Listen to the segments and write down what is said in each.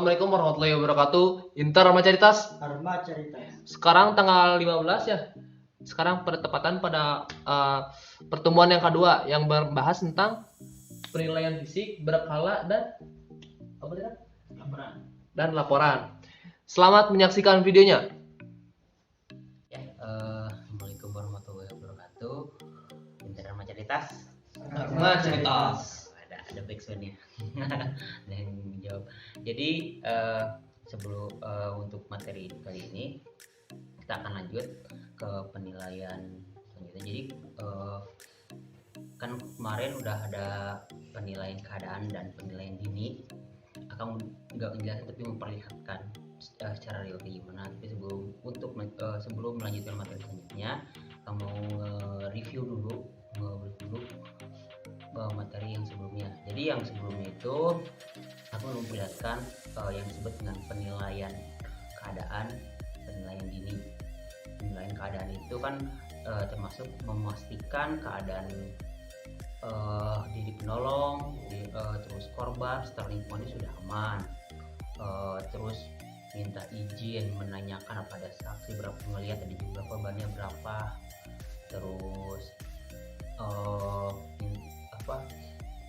Assalamualaikum warahmatullahi wabarakatuh. Inter Rama Caritas. Sekarang tanggal 15 ya. Sekarang bertepatan pada pertemuan yang kedua yang membahas tentang penilaian fisik, berkala dan laporan. Selamat menyaksikan videonya. Assalamualaikum warahmatullahi wabarakatuh. Inter Rama Caritas. Rama Caritas. Ada backsoundnya. Ada yang menjawab. Jadi sebelum untuk materi kali ini kita akan lanjut ke penilaian selanjutnya. Jadi kan kemarin udah ada penilaian keadaan dan penilaian dini. Akan nggak menjelaskan tapi memperlihatkan secara real kayak gimana. Tapi sebelum melanjutkan materi selanjutnya, kamu review dulu materi yang sebelumnya. Jadi yang sebelumnya itu aku memperlihatkan yang disebut dengan penilaian keadaan, penilaian dini. Penilaian keadaan itu kan termasuk memastikan keadaan diri penolong, terus korban serta lingkungannya sudah aman. Terus minta izin, menanyakan apa ada saksi berapa melihat ada jumlah korbannya berapa. Terus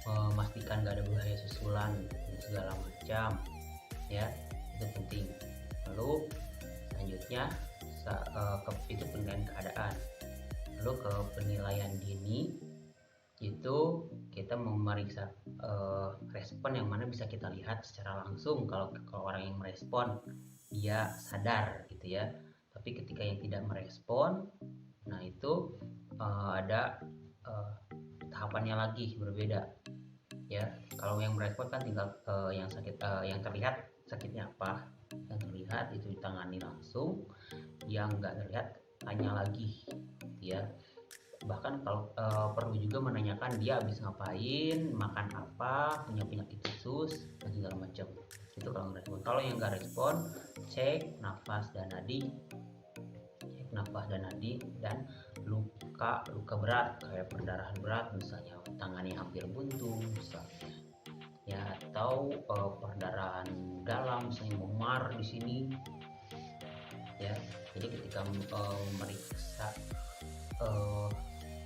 memastikan gak ada bahaya susulan segala macam ya, itu penting. Lalu selanjutnya itu penilaian keadaan. Lalu ke penilaian dini itu kita memeriksa respon yang mana bisa kita lihat secara langsung. Kalau orang yang merespon dia sadar gitu ya, tapi ketika yang tidak merespon, nah itu ada tahapannya lagi berbeda ya. Kalau yang merespon kan tinggal yang sakit, yang terlihat sakitnya apa, yang terlihat itu ditangani langsung, yang nggak terlihat tanya lagi ya. Bahkan kalau perlu juga menanyakan dia habis ngapain, makan apa, punya penyakit khusus dan segala macam. Itu kalau merespon. Kalau yang nggak respon, cek nafas dan nadi, dan luka berat kayak perdarahan berat misalnya, tangannya hampir buntu misalnya ya, atau perdarahan dalam misalnya memar di sini ya. Jadi ketika memeriksa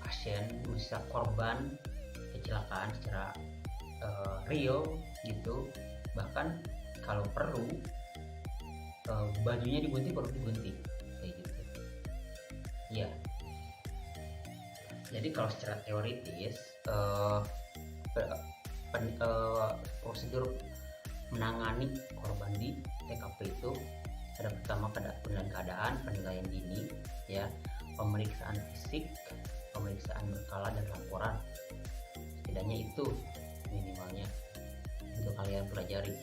pasien, bisa korban kecelakaan secara real gitu, bahkan kalau perlu bajunya digunting, perlu digunting kayak gitu ya. Jadi kalau secara teoritis prosedur menangani korban di TKP itu ada pertama penilaian keadaan, penilaian dini ya, pemeriksaan fisik, pemeriksaan berkala dan laporan. Setidaknya itu minimalnya untuk kalian pelajari.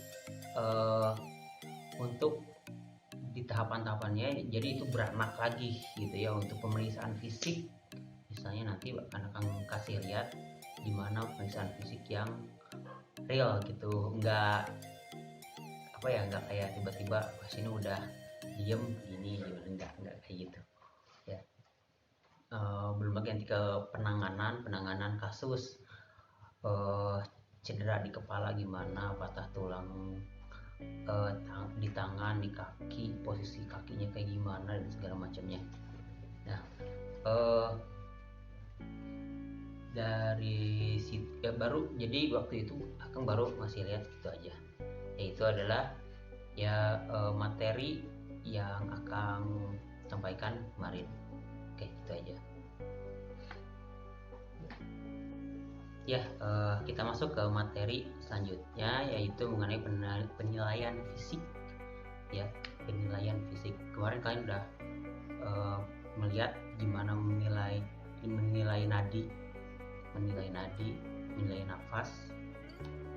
Untuk di tahapan-tahapannya jadi itu beranak lagi gitu ya. Untuk pemeriksaan fisik misalnya nanti akan kasih lihat gimana pemeriksaan fisik yang real gitu, nggak kayak tiba-tiba pasien udah diem gini gimana, nggak kayak gitu ya. Belum lagi nanti ke penanganan kasus cedera di kepala gimana, patah tulang di tangan, di kaki, posisi kakinya kayak gimana dan segala macamnya. Nah dari situ ya baru, jadi waktu itu Akang baru masih lihat gitu aja, yaitu adalah ya materi yang Akang sampaikan kemarin. Oke, gitu aja ya. Kita masuk ke materi selanjutnya, yaitu mengenai penilaian fisik ya. Penilaian fisik kemarin kalian udah melihat gimana menilai nadi, menilai nafas,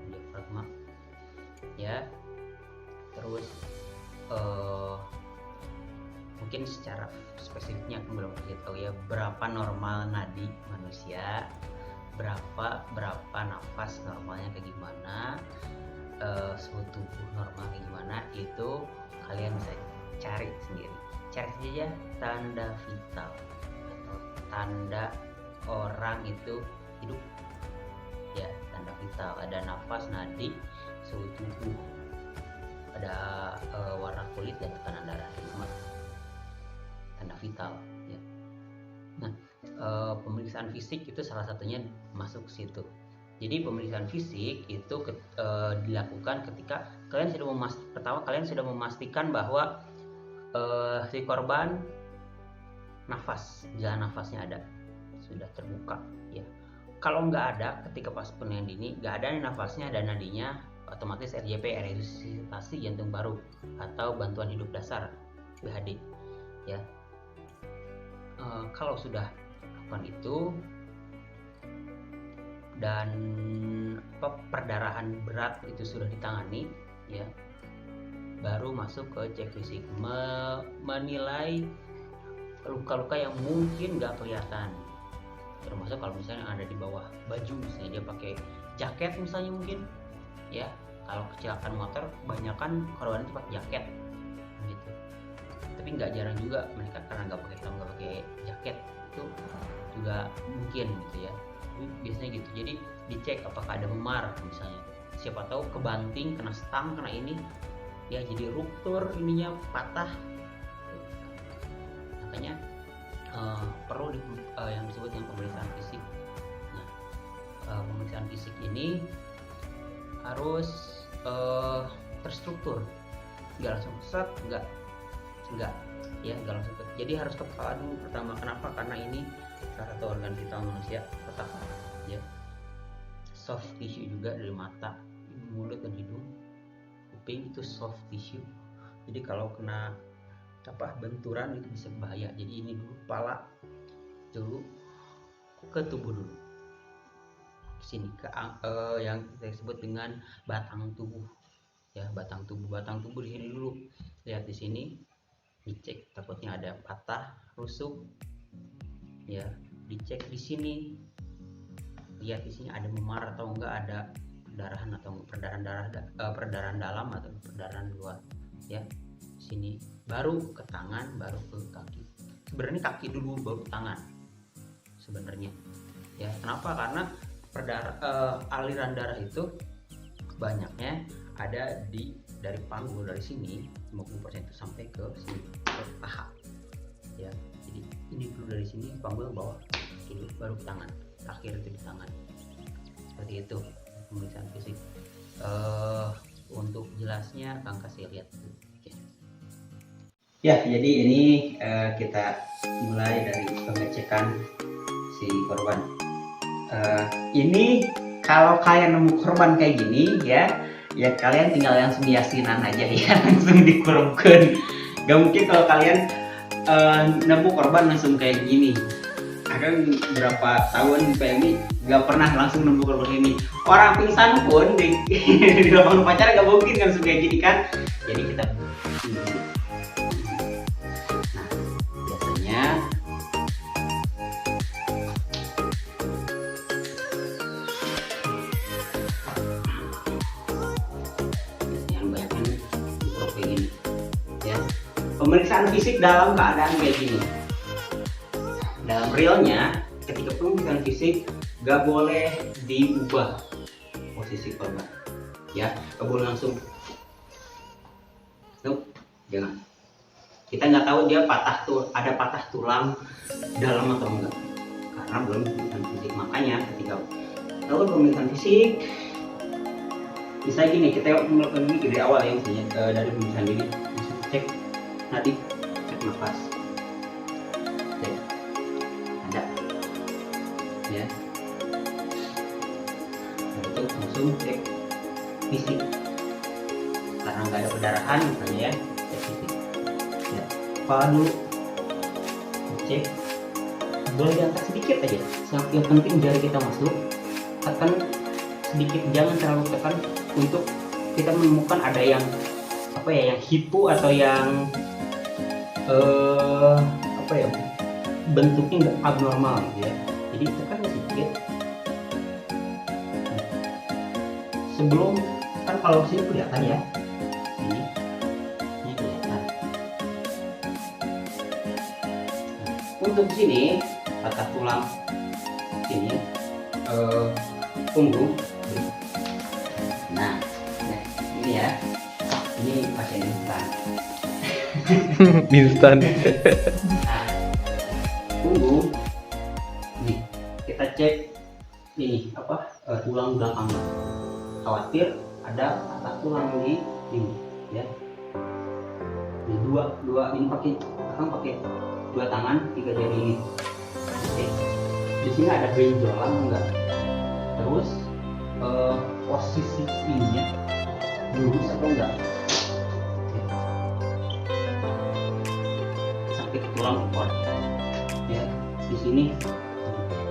diafragma ya. Terus mungkin secara spesifiknya aku belum tahu ya, berapa normal nadi manusia, berapa nafas normalnya kayak gimana, suhu tubuh normal kayak gimana, itu kalian bisa cari sendiri. Cari saja tanda vital atau tanda orang itu hidup ya, tanda vital, ada nafas, nadi, suhu tubuh ada warna kulit dan tekanan darah, sama tanda vital ya. Nah, pemeriksaan fisik itu salah satunya masuk situ. Jadi pemeriksaan fisik itu dilakukan ketika kalian sudah memastikan bahwa si korban jalan nafasnya ada, sudah terbuka ya. Kalau nggak ada, ketika pas penilaian dini nggak ada nafasnya dan nadinya, otomatis RJP, resusitasi jantung baru atau bantuan hidup dasar BHD ya. Kalau sudah lakukan itu dan perdarahan berat itu sudah ditangani ya, baru masuk ke cek fisik, menilai luka-luka yang mungkin nggak kelihatan, termasuk kalau misalnya ada di bawah baju, misalnya dia pakai jaket misalnya mungkin ya. Kalau kecelakaan motor kebanyakan korban itu pakai jaket gitu, tapi nggak jarang juga mereka karena nggak pakai jaket itu juga mungkin gitu ya. Biasanya gitu, jadi dicek apakah ada memar misalnya, siapa tahu kebanting, kena stang, kena ini ya, jadi ruptur ininya, patah. Makanya perlu yang disebut dengan pemeriksaan fisik. Nah, pemeriksaan fisik ini harus terstruktur, nggak langsung set, nggak ya, nggak langsung. Jadi harus kepala dulu pertama. Kenapa? Karena ini salah satu organ vital manusia, otak ya. Soft tissue juga dari mata, mulut dan hidung, kuping itu soft tissue. Jadi kalau kena benturan itu bisa bahaya. Jadi ini dulu kepala dulu, ke tubuh dulu, sini ke yang kita sebut dengan batang tubuh ya. Batang tubuh di sini dulu, lihat di sini, dicek takutnya ada patah, rusuk ya, dicek di sini, lihat di sini ada memar atau enggak, ada perdarahan atau perdarahan dalam atau perdarahan luar ya. Sini baru ke tangan, baru ke kaki. Sebenarnya kaki dulu baru tangan sebenarnya ya. Kenapa? Karena aliran darah itu banyaknya ada dari panggul, dari sini 50% itu sampai ke sini, ke paha ya. Jadi ini dulu dari sini panggul ke bawah, ini baru ke tangan, akhir itu di tangan. Seperti itu pemeriksaan fisik. Untuk jelasnya Kang kasih lihat. Ya, jadi ini kita mulai dari pengecekan si korban. Ini kalau kalian nemu korban kayak gini ya kalian tinggal langsung yasinan aja ya, langsung dikurupkan. Gak mungkin kalau kalian nemu korban langsung kayak gini. Akan berapa tahun di PMI gak pernah langsung nemu korban ini. Orang pingsan pun di lapangan upacara gak mungkin langsung kayak gini kan. Jadi kita pemeriksaan fisik dalam keadaan kayak gini. Dalam realnya, ketika pemeriksaan fisik gak boleh diubah posisi korban ya, gak boleh langsung jangan. Kita nggak tahu dia ada patah tulang dalam atau enggak karena belum pemeriksaan fisik. Makanya ketika tahu pemeriksaan fisik bisa gini, kita melakukan ini dari awal ya, misalnya dari pemeriksaan diri bisa cek nadi, cek nafas, cek ada ya, itu langsung cek fisik karena nggak ada perdarahan misalnya ya, cek fisik ya. Kepala dulu cek, boleh diangkat sedikit aja, yang penting jari kita masuk, tekan sedikit, jangan terlalu tekan untuk kita menemukan ada yang yang hipo atau yang bentuknya nggak abnormal gitu ya. Jadi tekan sedikit sebelum, kan kalau sini kelihatan ya, ini kelihatan. Untuk sini patah tulang sini punggung, nah ini ya, ini Instan. Nah, tunggu nih, kita cek ini tulang belakang, khawatir ada patah tulang di ini ya. Ini dua ini pakai dua tangan, 3 jari ini. Oke. Di sini ada benjolan enggak? Terus posisi ininya lurus atau enggak? Ya. Sampai ke tulang ekor. Ya, di sini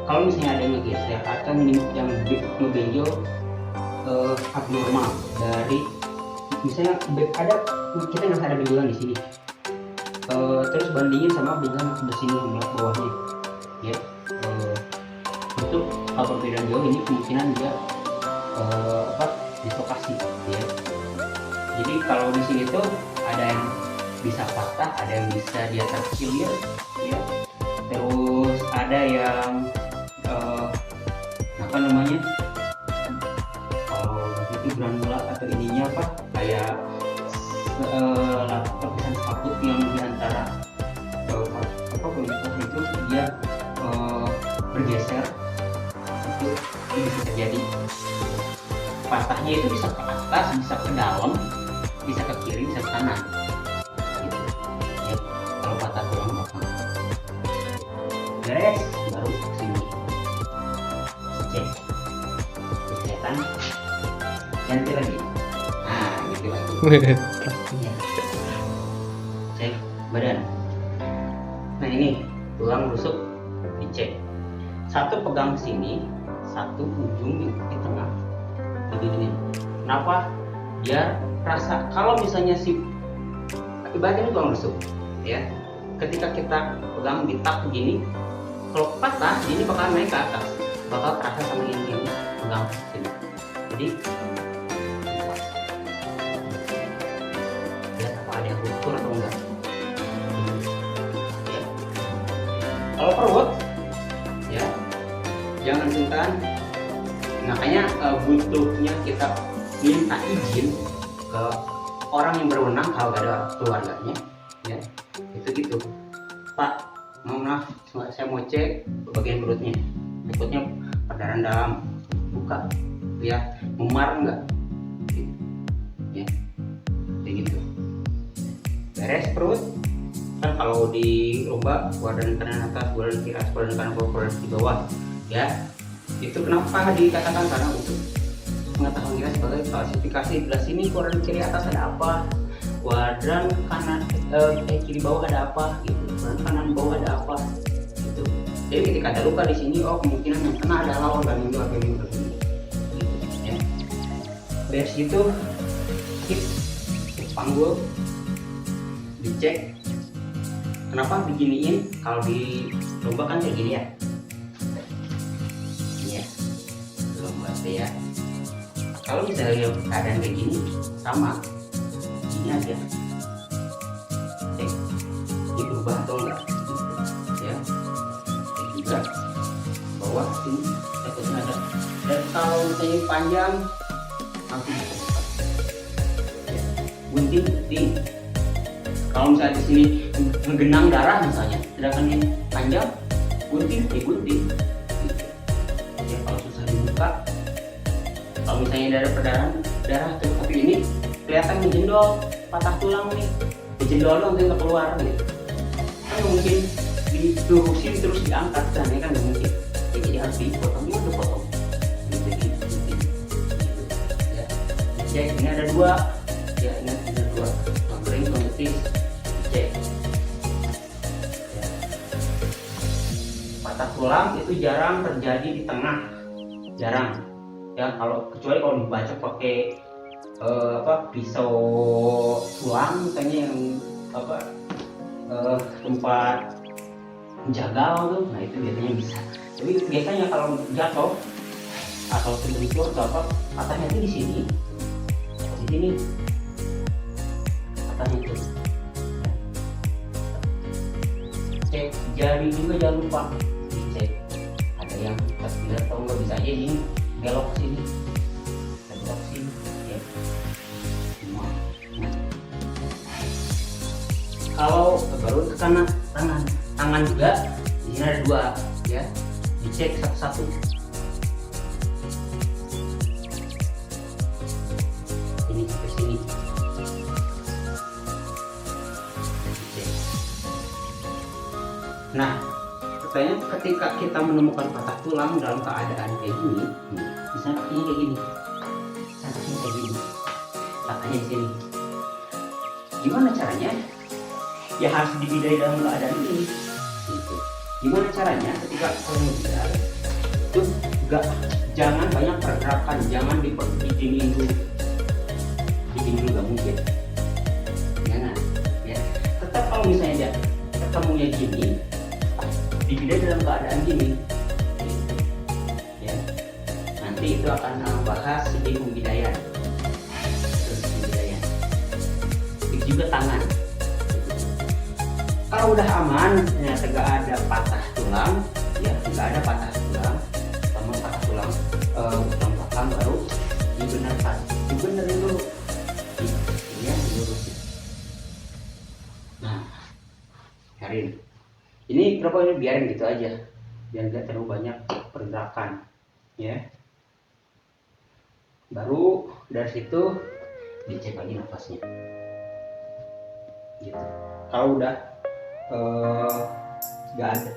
kalau misalnya ada yang ngegeser atau yang ngebenjol abnormal dari misalnya ada kita nggak ada benjolan di sini, terus bandingin sama benjolan yang sebelah sini bawahnya ya. Untuk perbedaan jauh ini kemungkinan dia dislokasi ya. Jadi kalau di sini tuh ada yang bisa patah, ada yang bisa dia terkilir ya, terus ada yang kalau itu granula atau ininya kayak lapisan sepatu yang diantara kualitas itu dia bergeser, itu bisa terjadi. Patahnya itu bisa ke atas, bisa ke dalam, bisa ke kiri, bisa ke kanan gitu ya. Kalau patah tulang belakang beres, baru sini cek kesehatan, ganti lagi, nah gitu lagi ya. Cek badan. Nah ini tulang rusuk dicek, satu pegang sini, satu ujung di tengah begini. Kenapa? Biar rasa kalau misalnya si ibaratnya ini tulang rusuk ya, ketika kita pegang di tak begini, kalau patah ini bakal naik ke atas, bakal terasa sama ini yang pegang sini. Jadi lihat apa ada yang luntur atau enggak ya. Kalau perut ya jangan sungkan, makanya butuhnya kita minta izin ke orang yang berwenang kalau ada keluarganya ya, itu gitu, Pak maaf saya mau cek bagian perutnya perdarahan dalam, buka ya, memar enggak gitu. Ya kayak gitu, beres perut kan. Kalau di lomba kuadran kanan atas, kuadran kiri atas, kuadran kanan bawah, kuadran di bawah ya. Itu kenapa dikatakan, karena untuk pengetahuan kita sebagai klasifikasi. Belah sini kuadran kiri atas ada apa, kuadran kanan kiri bawah ada apa gitu, kuadran kanan bawah ada apa gitu. Jadi ketika ada luka di sini, oh kemungkinan yang kena adalah organ ini gitu ya. Beres itu hip panggul dicek. Kenapa diginiin? Kalau di lomba kan kayak gini ya, ini ya lomba ya. Kalau misalnya keadaan kayak gini sama ini aja, cek ini berubah atau enggak ya. Cek juga bawah sini takutnya ada, dan kalau misalnya panjang langsung ya. Gunting di kalau misalnya di sini menggenang darah misalnya, sedangkan ini panjang, gunting ya gunting gitu. Ya kalau susah dibuka, kalau misalnya ada perdarahan darah terus tapi ini kelihatan menjendol, patah tulang nih, menjendol doang nggak keluar gitu, kan mungkin diturusin terus diangkat kan ya, kan nggak mungkin ya, jadi harus dipotong, ini udah potong gitu. Ya ini ada dua ya, ini ada dua ring betis cek ya. Patah tulang itu jarang terjadi di tengah, jarang ya, kalau kecuali kalau dibacok pakai pisau tulang misalnya yang tempat jagal tuh, nah itu biasanya bisa. Tapi biasanya kalau jatuh atau terbentur atau apa, patahnya itu di sini patahnya itu. Cek jari juga jangan lupa dicek, ada yang terkilir atau nggak, bisa aja ini belok ke sini, belok ke sini ya. Kalau baru ke kanan tangan juga di sini ada 2 ya, dicek satu-satu. Ini ke sini. Dicek. Nah, pertanyaan ketika kita menemukan patah tulang dalam keadaan kayak gini, misalnya kakinya kayak gini, kakinya kayak gini, katanya di sini. Gimana caranya? Ya harus dibidai dalam keadaan ini. Gitu. Gimana caranya ketika kita membidai? Itu jangan banyak pergerakan, jangan diginiin dulu. Digini dulu gak mungkin. Jangan. Ya. Tetap kalau misalnya dia ketemunya gini, dibidai dalam keadaan gini. Ya. Nanti itu akan bahas segi pembidaian. Terus pembidaian. Begitu juga tangan. Kalau udah aman, ternyata gak ada patah tulang, ya gak ada patah tulang, sama patah tulang tulang belakang baru dibenerin dulu, ya dilurusin. Nah, biarin. Ini kenapa ini biarin gitu aja, biar gak terlalu banyak pergerakan, ya. Baru dari situ dicek lagi nafasnya, gitu. Kalau udah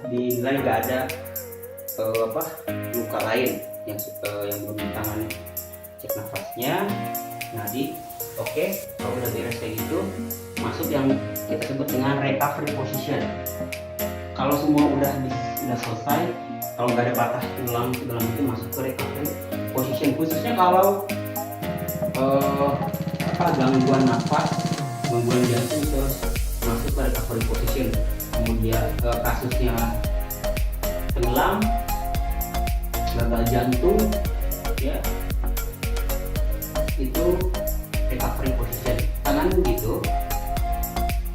dinilai nggak ada luka lain yang belum ditangani, cek nafasnya, nadi, oke. Kalau udah beres kayak gitu, masuk yang kita sebut dengan recovery position. Kalau semua udah selesai, kalau nggak ada patah tulang segala macam, masuk ke recovery position. Khususnya kalau gangguan nafas, gangguan jantung, terus masuk ke recovery position. Kemudian kasusnya tenggelam, gagal jantung, ya itu recovery position. Tangan begitu,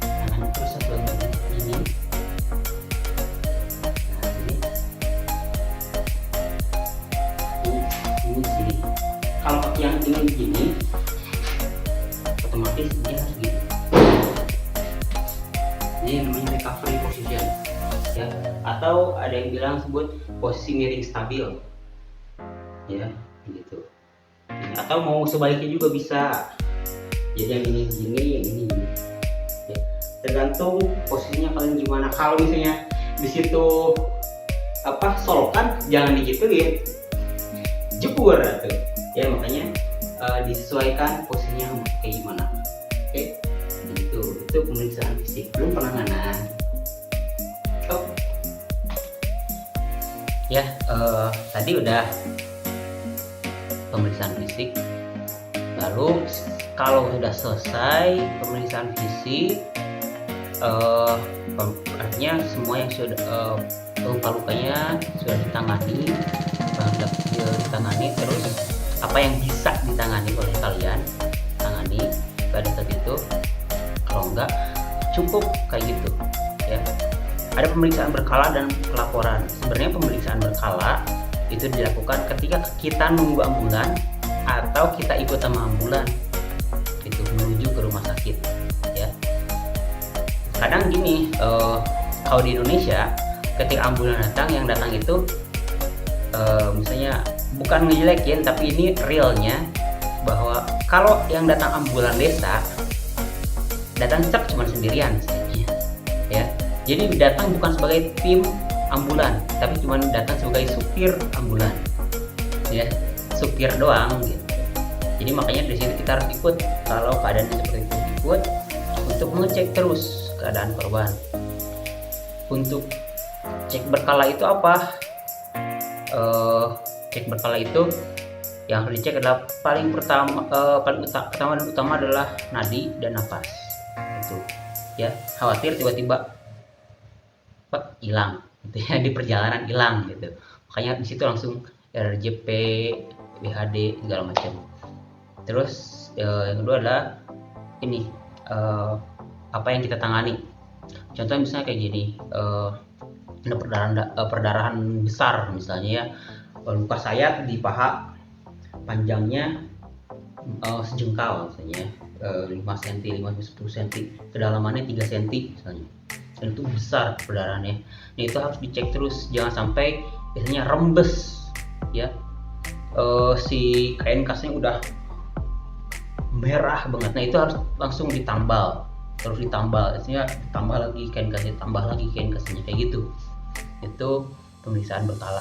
tangan terus sebelum ini. Nah ini sini. Kalau kaki yang ini begini, otomatis dia harus gitu. Ini namanya recovery position, ya. Atau ada yang bilang sebut posisi miring stabil, ya, gitu. Atau mau sebaliknya juga bisa. Jadi yang ini gini, yang ini gini. Ya. Tergantung posisinya kalian gimana. Kalau misalnya di situ solokan, jangan digituin, jebur tuh. Ya makanya disesuaikan posisinya kayak gimana. Oke. Itu pemeriksaan fisik, belum penanganan. Ya, tadi udah pemeriksaan fisik. Lalu kalau sudah selesai pemeriksaan fisik, artinya semua yang sudah luka-lukanya sudah ditangani, terus apa yang bisa ditangani oleh kalian tangani pada saat itu. Kalau enggak, cukup kayak gitu, ya. Ada pemeriksaan berkala dan pelaporan. Sebenarnya pemeriksaan berkala itu dilakukan ketika kita nunggu ambulan atau kita ikut sama ambulan itu menuju ke rumah sakit, ya. Kadang gini, kalau di Indonesia ketika ambulan datang, yang datang itu misalnya bukan ngejelekin, tapi ini realnya bahwa kalau yang datang ambulan desa datang cuma sendirian saja, ya. Jadi datang bukan sebagai tim ambulan, tapi cuma datang sebagai supir ambulan, ya, supir doang, gitu. Jadi makanya di sini kita harus ikut kalau keadaannya seperti itu, ikut untuk mengecek terus keadaan korban. Untuk cek berkala itu apa? Cek berkala itu yang harus dicek adalah paling pertama dan utama adalah nadi dan nafas. Itu, ya, khawatir tiba-tiba hilang, gitu ya, di perjalanan hilang, gitu. Makanya di situ langsung RJP, BHD segala macam. Terus yang kedua adalah ini apa yang kita tangani. Contohnya misalnya kayak gini, ada perdarahan besar misalnya, ya, luka sayat di paha, panjangnya sejengkal misalnya, 5 cm, 5-10 cm, kedalamannya 3 cm misalnya, dan itu besar perdarahannya. Nah itu harus dicek terus, jangan sampai biasanya rembes ya, si kain kasnya udah merah banget. Nah itu harus langsung ditambal, artinya tambah lagi kain kasnya, tambah lagi kain kasnya, kayak gitu. Itu pemeriksaan berkala,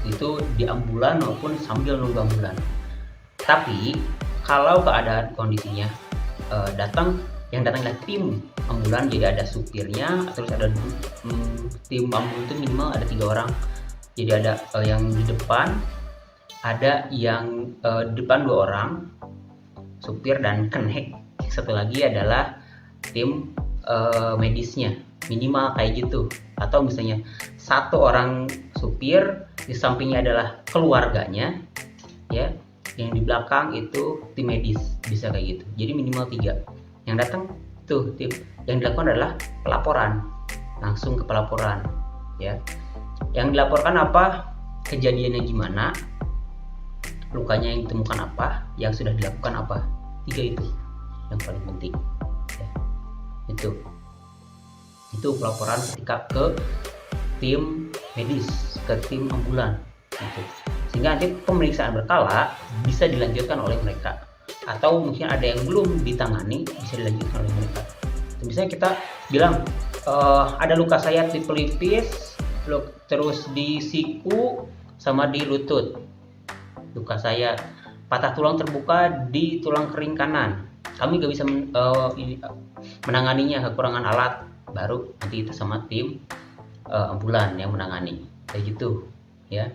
itu di ambulan maupun sambil nunggu ambulan. Tapi kalau keadaan kondisinya yang datang adalah tim ambulan, jadi ada supirnya, terus ada tim ambulan itu minimal ada 3 orang. Jadi ada yang di depan, ada yang di depan 2 orang, supir dan kenek. Satu lagi adalah tim medisnya, minimal kayak gitu. Atau misalnya 1 orang supir, di sampingnya adalah keluarganya ya, yang di belakang itu tim medis, bisa kayak gitu. Jadi minimal 3 yang datang tuh. Tim yang dilakukan adalah pelaporan, langsung ke pelaporan ya. Yang dilaporkan apa, kejadiannya gimana, lukanya yang ditemukan apa, yang sudah dilakukan apa. 3 itu yang paling penting ya. Itu pelaporan ketika ke tim medis, ke tim ambulan gitu. Sehingga nanti pemeriksaan berkala bisa dilanjutkan oleh mereka, atau mungkin ada yang belum ditangani bisa dilanjutkan oleh mereka. Misalnya kita bilang ada luka sayat di pelipis, terus di siku sama di lutut, luka sayat, patah tulang terbuka di tulang kering kanan. Kami gak bisa menanganinya, kekurangan alat, baru nanti itu sama tim ambulan yang menangani, kayak gitu ya.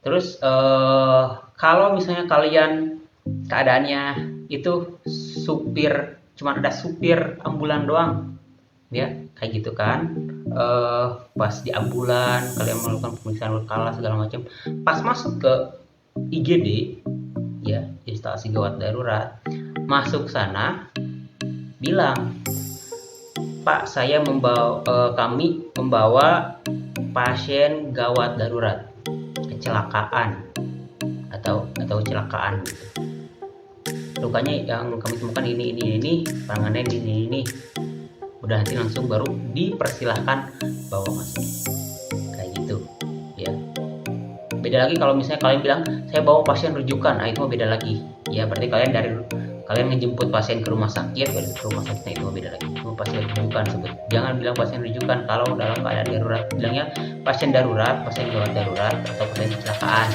Terus kalau misalnya kalian keadaannya itu supir, cuma ada supir ambulan doang ya, kayak gitu kan, pas di ambulan kalian melakukan pemeriksaan berkala segala macam, pas masuk ke IGD ya, instalasi gawat darurat, masuk sana bilang, Pak, saya kami membawa pasien gawat darurat, kecelakaan atau kecelakaan gitu. Lukanya yang kami temukan ini, tangannya ini. Udah nanti langsung baru dipersilahkan bawa masuk, kayak gitu ya. Beda lagi kalau misalnya kalian bilang saya bawa pasien rujukan, nah itu beda lagi ya. Berarti kalian ngejemput pasien ke rumah sakit, nah itu beda lagi, itu pasien rujukan sebut. Jangan bilang pasien rujukan kalau dalam keadaan darurat, bilangnya pasien darurat, pasien gawat darurat, atau pasien kecelakaan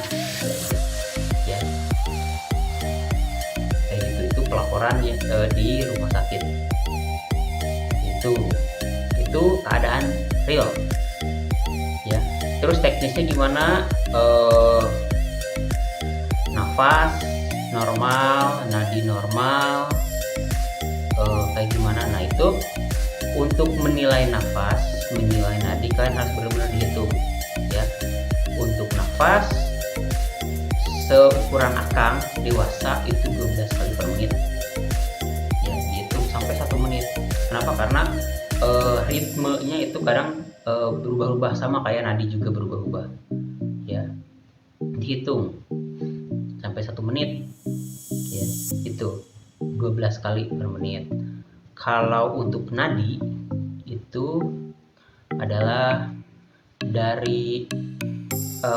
ya, kayak gitu. Itu pelaporannya di rumah sakit. Itu keadaan real ya. Terus teknisnya gimana, nafas normal, nadi normal, kayak gimana. Nah itu untuk menilai nafas, menilai nadi, kalian harus benar-benar dihitung ya. Untuk nafas seukuran akang dewasa itu 12 kali per menit ya, dihitung sampai 1 menit. Kenapa? Karena ritmenya itu kadang berubah-ubah, sama kayak nadi juga berubah-ubah ya. Dihitung sampai 1 menit ya, itu 12 kali per menit. Kalau untuk nadi itu adalah dari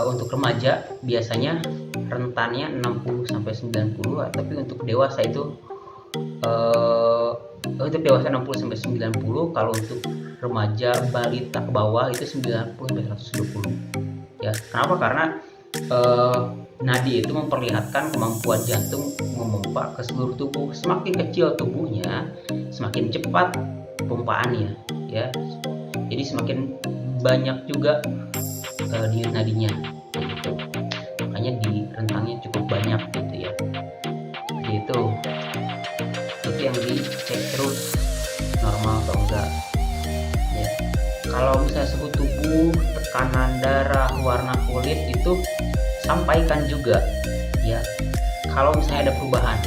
untuk remaja biasanya rentannya 60 sampai 90, tapi untuk dewasa itu untuk dewasa 60 sampai 90, kalau untuk remaja balita ke bawah itu 90 sampai 120 ya. Kenapa? Karena nadi itu memperlihatkan kemampuan jantung memompa ke seluruh tubuh. Semakin kecil tubuhnya, semakin cepat pompaannya ya. Jadi semakin banyak juga denyut nadinya gitu. Makanya di rentangnya cukup banyak gitu ya. Itu yang dicek terus normal atau enggak ya. Kalau misalnya suhu tubuh, tekanan darah, warna kulit itu sampaikan juga ya. Kalau misalnya ada perubahan,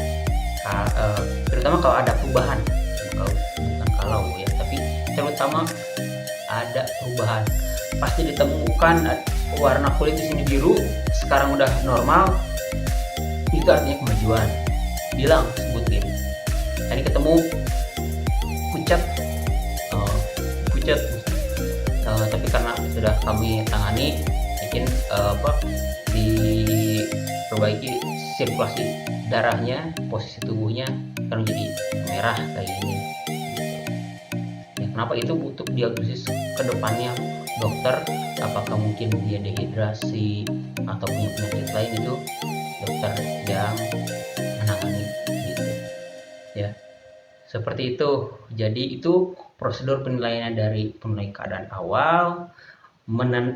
terutama kalau ada perubahan, bukan kalau ya, tapi terutama ada perubahan, pasti ditemukan warna kulit di sini biru, sekarang udah normal, itu artinya kemajuan bilang, sebutin tadi ketemu pucat, tapi karena sudah kami tangani, mungkin diperbaiki sirkulasi darahnya, posisi tubuhnya kan jadi merah kayak gini gitu. Ya, kenapa itu butuh diagnosis ke depannya dokter, apakah mungkin dia dehidrasi atau punya penyakit lain, itu dokter yang menangani gitu ya. Seperti itu. Jadi itu prosedur penilaiannya dari penilaian keadaan awal,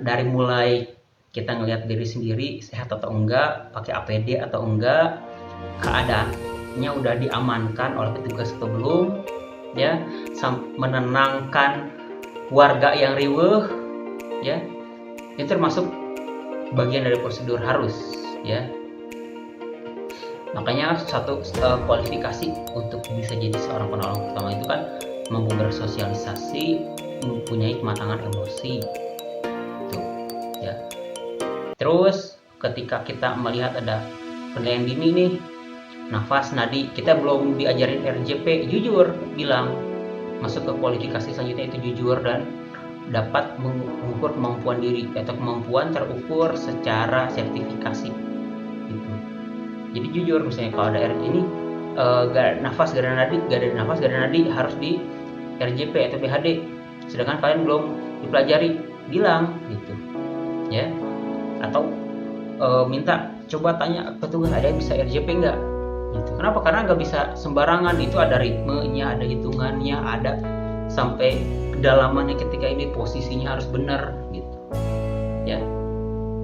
dari mulai kita ngelihat diri sendiri sehat atau enggak, pakai APD atau enggak, keadaannya udah diamankan oleh petugas atau belum, ya, menenangkan warga yang riweuh, ya, itu termasuk bagian dari prosedur harus, ya. Makanya satu kualifikasi untuk bisa jadi seorang penolong pertama itu kan mampu bersosialisasi, mempunyai kematangan emosi, gitu, ya. Terus ketika kita melihat ada penilaian dini nih, nafas, nadi, kita belum diajarin RJP, jujur bilang, masuk ke kualifikasi selanjutnya itu jujur dan dapat mengukur kemampuan diri atau kemampuan terukur secara sertifikasi gitu. Jadi jujur, misalnya kalau ada ini gak ada nafas, gak ada nadi harus di RJP atau BHD, sedangkan kalian belum dipelajari, bilang gitu ya. Atau minta coba tanya petugas, ada yang bisa RJP nggak gitu. Kenapa? Karena nggak bisa sembarangan, itu ada ritmenya, ada hitungannya, ada sampai kedalamannya, ketika ini posisinya harus benar gitu ya.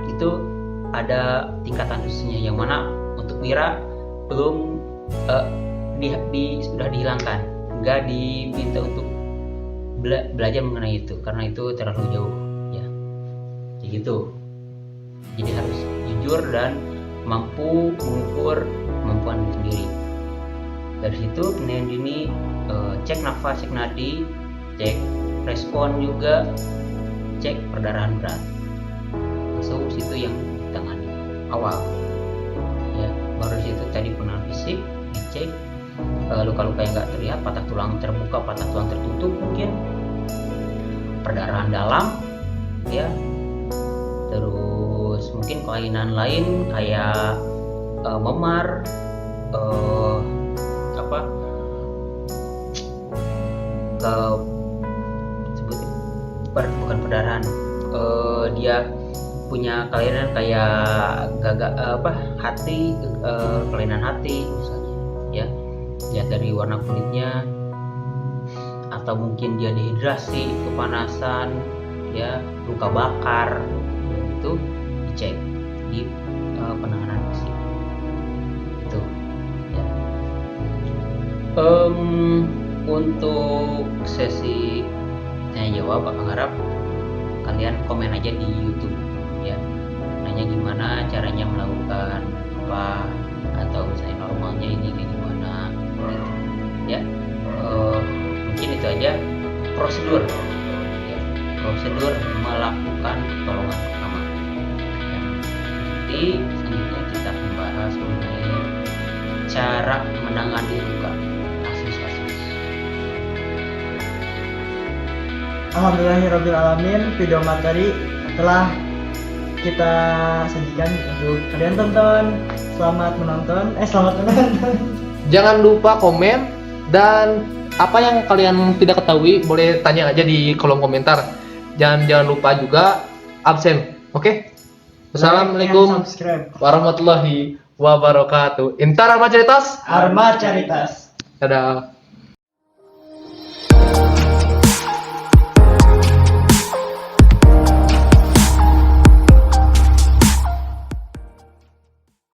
Itu ada tingkatan khususnya yang mana untuk Wira belum sudah dihilangkan, nggak diminta untuk belajar mengenai itu karena itu terlalu jauh ya, kayak gitu. Jadi harus jujur dan mampu mengukur kemampuan diri sendiri. Dari situ penilaian dini, cek nafas, cek nadi, cek respon juga, cek perdarahan berat. Masuk situ yang ditangani awal ya. Baru situ tadi penanganan fisik, dicek luka-luka yang nggak terlihat, patah tulang terbuka, patah tulang tertutup, mungkin perdarahan dalam ya. Terus mungkin kelainan lain kayak memar, bukan perdarahan, dia punya kelainan kayak hati, kelainan hati misalnya ya, lihat dari warna kulitnya, atau mungkin dia dehidrasi, kepanasan ya, luka bakar, itu dicek di penanganan fisik itu ya. Untuk sesi tanya jawab, aku harap kalian komen aja di YouTube ya, nanya gimana caranya melakukan apa, atau misalnya normalnya ini kayak gimana gitu ya. Mungkin itu aja prosedur ya, prosedur melakukan pertolongan pertama ya. Nanti selanjutnya kita membahas mengenai cara menangani luka, kasus-kasus. Alhamdulillahirrabbilalamin, video materi telah kita sajikan untuk kalian tonton. Selamat menonton. Jangan lupa komen, dan apa yang kalian tidak ketahui boleh tanya aja di kolom komentar. Jangan lupa juga absen. Oke? Assalamualaikum warahmatullahi wabarakatuh. Intar Arma Caritas. Arma Caritas. Dadah.